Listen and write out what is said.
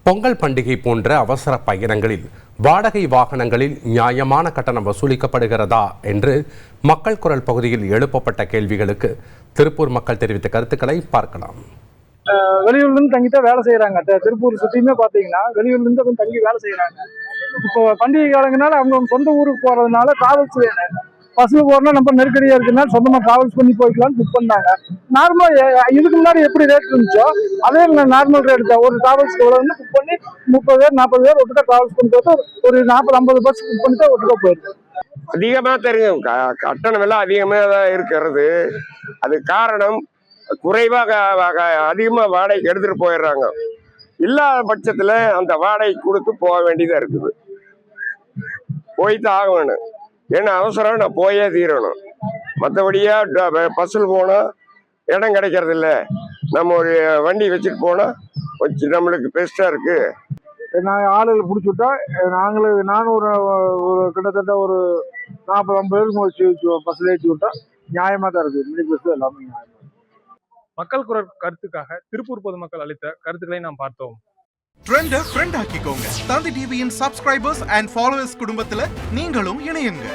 பொங்கல் பண்டிகை போன்ற அவசர பயணங்களில் வாடகை வாகனங்களில் நியாயமான கட்டணம் வசூலிக்கப்படுகிறதா என்று மக்கள் குரல் பகுதியில் எழுப்பப்பட்ட கேள்விகளுக்கு திருப்பூர் மக்கள் தெரிவித்த கருத்துக்களை பார்க்கலாம். வெளியூர்ல இருந்து தங்கித்தான் வேலை செய்யறாங்க. திருப்பூர் சுத்தியுமே பாத்தீங்கன்னா வெளியூர்ல இருந்து தங்கி வேலை செய்யறாங்க. இப்போ பண்டிகை காலங்கனால அவங்க சொந்த ஊருக்கு போறதுனால டிராவல்ஸ் வேணும். பஸ்ல போறோம்னா நம்ம நெருக்கடியா இருக்குன்னா சொந்தமா டிராவல்ஸ் பண்ணி போய்க்கலாம்னு புக் பண்ணாங்க. நார்மலா இதுக்கு முன்னாடி எப்படி ரேட் இருந்துச்சோ அதே நார்மல் ரேட் தான். ஒரு டிராவல்ஸ்க்கு எவ்வளவுன்னு புக் பண்ணி 30 பேர் 40 பேர் ஒட்டுக்கா டிராவல்ஸ் பண்ணி போட்டு ஒரு 40-50 பஸ் புக் பண்ணிட்டு ஒட்டுக்கா போயிருக்கு. அதிகமா தெரியும், கட்டணம் எல்லாம் அதிகமா தான் இருக்கிறது. அது காரணம் குறைவாக அதிகமா வாடகைக்கு எடுத்துட்டு போயிடுறாங்க. இல்லாத பட்சத்துல அந்த வாடகை கொடுத்து போக வேண்டியதா இருக்குது. போய்தான் ஆக வேணும். என்ன அவசரம், நான் போயே தீரணும். மற்றபடியா பஸ்ஸில் போனா இடம் கிடைக்கிறது இல்லை. நம்ம ஒரு வண்டி வச்சுட்டு போனா கொஞ்சம் நம்மளுக்கு பெஸ்டா இருக்கு. நாங்கள் ஆளுகளை பிடிச்சிவிட்டா நானும் ஒரு கிட்டத்தட்ட ஒரு 40-50 பேருக்கு பஸ்ல ஏற்றி விட்டா நியாயமா தான் இருக்கு. மினி பஸ் எல்லாமே நியாயமா. மக்கள் குரல் கருத்துக்காக திருப்பூர் பொதுமக்கள் அளித்த கருத்துக்களை நாம் பார்த்தோம். ட்ரெண்ட ஃப்ரெண்ட் ஆக்கிக்கோங்க. தந்தி டிவியின் சப்ஸ்கிரைபர்ஸ் அண்ட் ஃபாலோவர்ஸ் குடும்பத்துல நீங்களும் இணையுங்க.